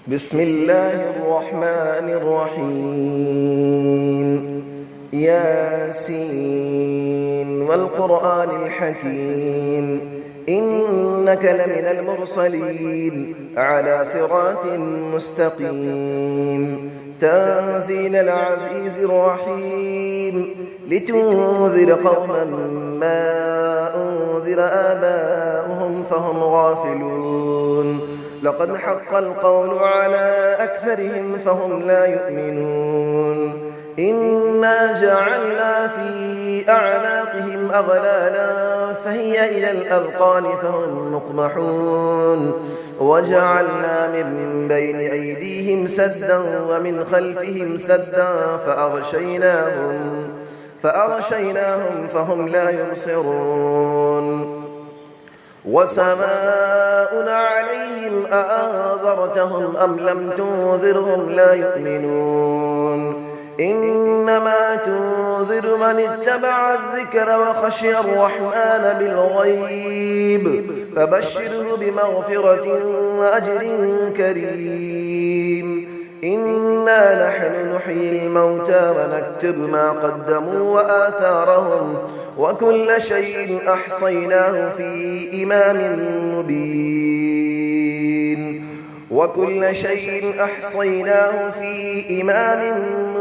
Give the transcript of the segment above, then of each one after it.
بسم الله الرحمن الرحيم ياسين والقرآن الحكيم إنك لمن المرسلين على صراط مستقيم تنزيل العزيز الرحيم لتنذر قوما ما أنذر آباؤهم فهم غافلون لقد حق القول على أكثرهم فهم لا يؤمنون إنا جعلنا في أعناقهم أغلالا فهي إلى الأذقان فهم مقمحون وجعلنا من بين أيديهم سدا ومن خلفهم سدا فأغشيناهم فهم لا يبصرون وسماء عليهم أأنذرتهم أم لم تنذرهم لا يؤمنون إنما تنذر من اتبع الذكر وخشي الرحمن بالغيب فبشره بمغفرة وأجر كريم إنا نحن نحيي الموتى ونكتب ما قدموا وآثارهم وكل شيء أحصيناه في إمام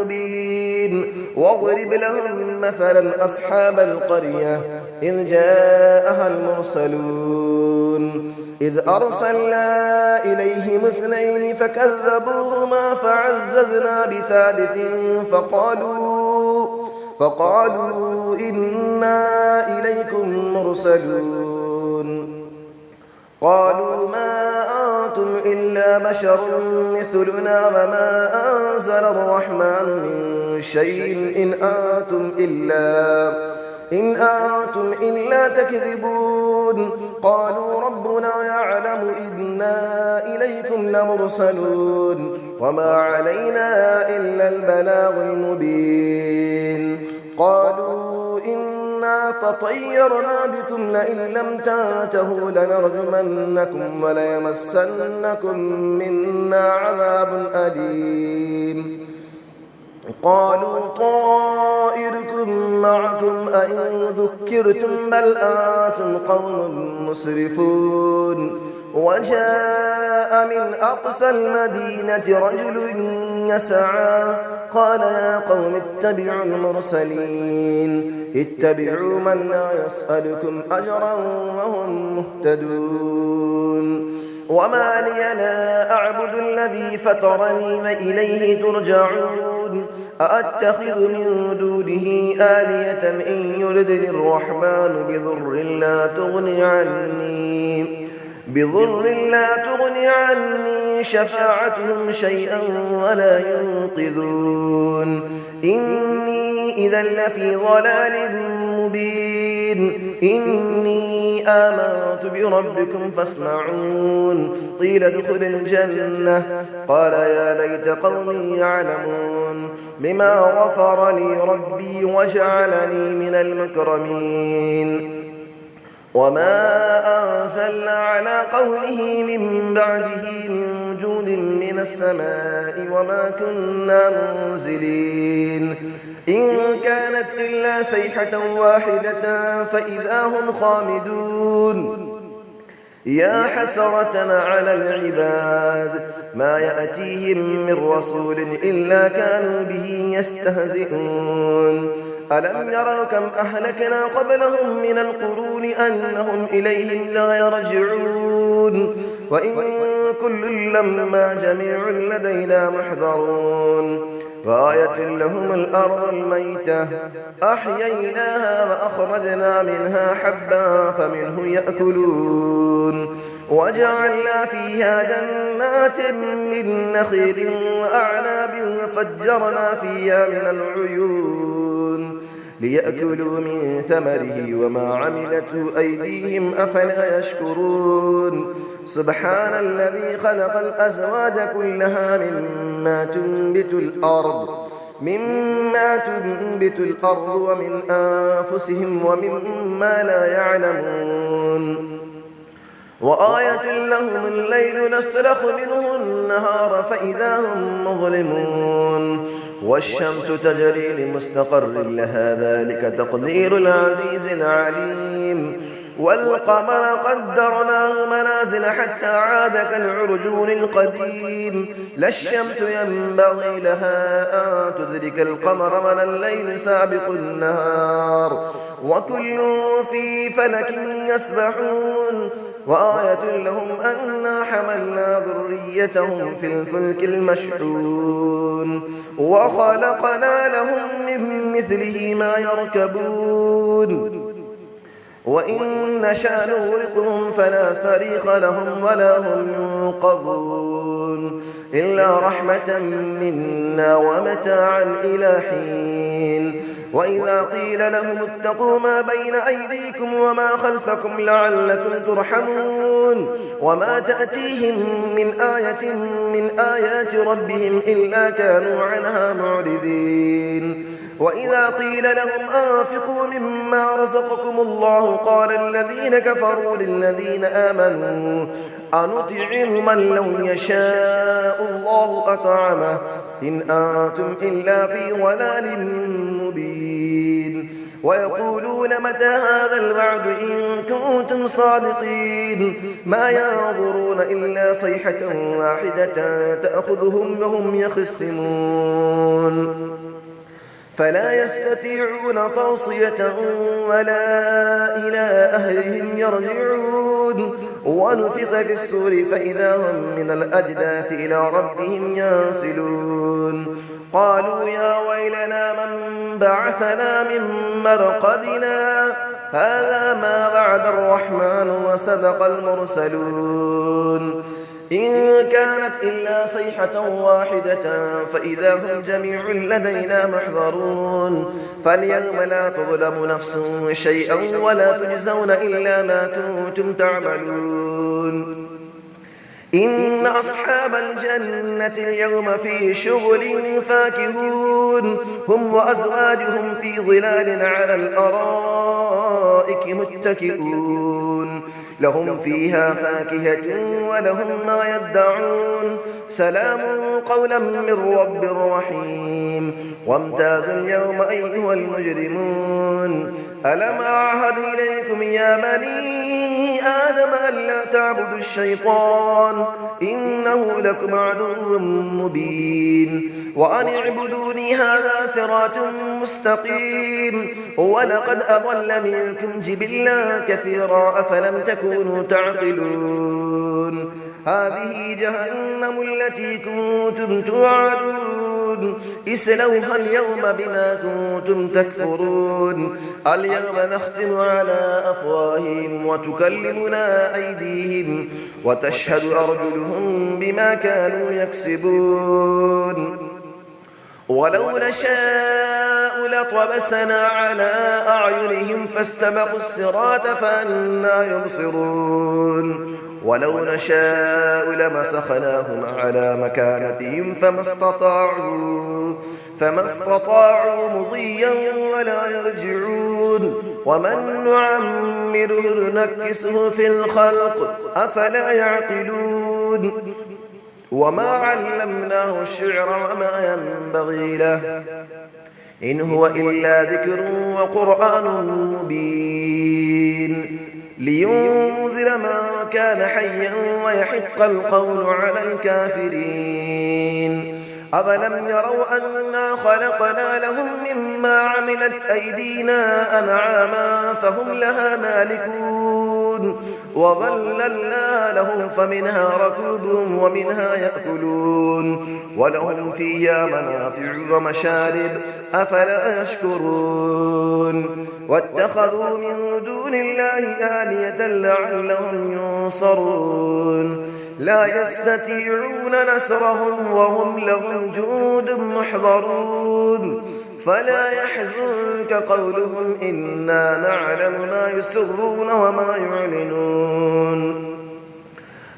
مبين واضرب لهم مثلا أصحاب القرية إذ جاءها المرسلون إذ أرسلنا إليهم 2 فكذبوهما فعززنا بثالث فقالوا إنا إليكم مرسلون قالوا ما أنتم إلا بشر مثلنا وما أنزل الرحمن من شيء إن أنتم إلا تكذبون قالوا ربنا يعلم إنا إليكم لمرسلون وما علينا إلا البلاغ المبين قالوا إنا تطيرنا بكم لئن لم تنتهوا لنرجمنكم وليمسنكم منا عذاب أليم قالوا طائركم معكم أئن ذكرتم بل أنتم قوم مسرفون وجاء من أقصى المدينة رجل يسعى قال يا قوم اتبعوا المرسلين اتبعوا من لا يسألكم أجرا وهم مهتدون وما لي لا أعبد الذي فطرني وإليه ترجعون أأتخذ من دونه آلية إن يردني الرحمن بضر لا تغني عني شفاعتهم شيئا ولا ينقذون إني إذا لفي ضلال مبين إني آمنت بربكم فاسمعون قيل ادخل الجنة قال يا ليت قومي يعلمون بما غفر لي ربي وجعلني من المكرمين وما أنزلنا على قوله من بعده من جود من السماء وما كنا منزلين إن كانت إلا صيحة واحدة فإذا هم خامدون يا حسرة على العباد ما يأتيهم من رسول إلا كانوا به يستهزئون ألم يروا كم أهلكنا قبلهم من القرون أنهم إليهم لا يرجعون وإن كل لما جميع لدينا محضرون وآية لهم الأرض الميتة أحييناها وأخرجنا منها حبا فمنه يأكلون وجعلنا فيها جنات من نخيل وأعناب وفجرنا فيها من العيون ليأكلوا من ثمره وما عملته أيديهم أفلا يشكرون سبحان الذي خلق الأزواج كلها مما تنبت الأرض ومن أنفسهم ومما لا يعلمون وآية لهم الليل نسلخ منه النهار فإذا هم مظلمون والشمس تجري لمستقر لها ذلك تقدير العزيز العليم والقمر قدرناه منازل حتى عاد كالعرجون القديم لا الشمس ينبغي لها أن تدرك القمر ولا الليل سابق النهار وكل في فلك يسبحون وآية لهم أنا حملنا ذريتهم في الفلك المشحون وخلقنا لهم من مثله ما يركبون وإن نشأ نغرقهم فلا صريخ لهم ولا هم ينقذون إلا رحمة منا ومتاعا إلى حين وإذا قيل لهم اتقوا ما بين أيديكم وما خلفكم لعلكم ترحمون وما تأتيهم من آية من آيات ربهم إلا كانوا عنها معرضين وإذا قيل لهم أنفقوا مما رزقكم الله قال الذين كفروا للذين آمنوا أنطعم من لو يشاء الله أطعمه إن أنتم إلا في ضلال مبين ويقولون متى هذا الوعد إن كنتم صادقين ما ينظرون إلا صيحة واحدة تأخذهم وهم يخصمون فلا يستطيعون توصية ولا إلى أهلهم يرجعون ونفخ في السور فإذا هم من الأجداث إلى ربهم ينسلون قالوا يا ويلنا من بعثنا من مرقدنا هذا ما وعد الرحمن وصدق المرسلون إن كانت إلا صيحة واحدة فإذا هم جميع لدينا محضرون فاليوم لا تظلم نفس شيئا ولا تجزون إلا ما كنتم تعملون إن أصحاب الجنة اليوم في شغل فاكهون هم وأزواجهم في ظلال على الأرائك متكئون لهم فيها فاكهة ولهم ما يدعون سلام قولا من رب رحيم وامتازوا اليوم أيها المجرمون ألم أعهد إليكم يا بني آدم ألا تعبدوا الشيطان إنه لكم عدو مبين وأن اعبدوني هذا صراط مستقيم ولقد أضل منكم جبلا كثيرا أفلم تكونوا تعقلون هذه جهنم التي كنتم توعدون اسلوها اليوم بما كنتم تكفرون اليوم نختم على أفواههم وتكلمنا أيديهم وتشهد أرجلهم بما كانوا يكسبون ولو نشاء لطمسنا على أعينهم فاستبقوا الصراط فأنى يبصرون ولو نشاء لمسخناهم على مكانتهم فما استطاعوا مضيا ولا يرجعون ومن نعمره نكسه في الخلق أفلا يعقلون وما علمناه الشعر وما ينبغي له إن هو إلا ذكر وقرآن مبين لينذر من كان حيا ويحق القول على الكافرين أفلم يروا أنا خلقنا لهم مما عملت أيدينا أنعاما فهم لها مالكون وظللنا لهم فمنها ركوبهم ومنها يأكلون ولهم فيها منافع ومشارب أفلا يشكرون واتخذوا من دون الله آلية لعلهم ينصرون لا يستطيعون نصرهم وهم لهم جند محضرون فلا يحزنك قولهم إنا نعلم ما يسرون وما يعلنون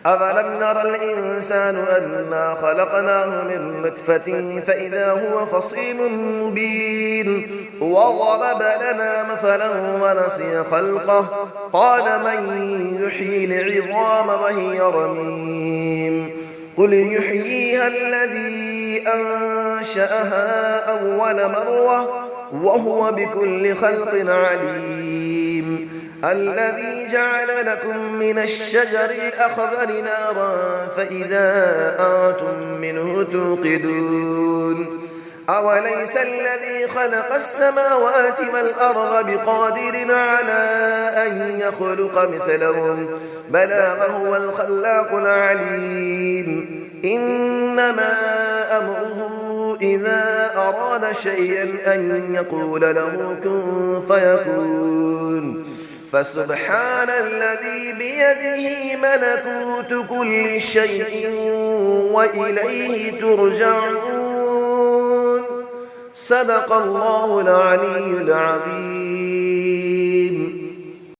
أفلم نرى الإنسان أنا خلقناه من نطفة فإذا هو خصيم مبين وضرب لنا مثلا ونسي خلقه قال من يحيي العظام وهي رميم قل يحييها الذي أنشأها أول مرة وهو بكل خلق عليم الذي جعل لكم من الشجر الأخضر نارا فإذا أنتم منه توقدون أوليس الذي خلق السماوات والأرض بقادر على أن يخلق مثلهم بلى وهو الخلاق العليم إنما أمره إذا أراد شيئا أن يقول له كن فيكون فسبحان الذي بيده ملكوت كل شيء وإليه ترجعون صدق الله العلي العظيم.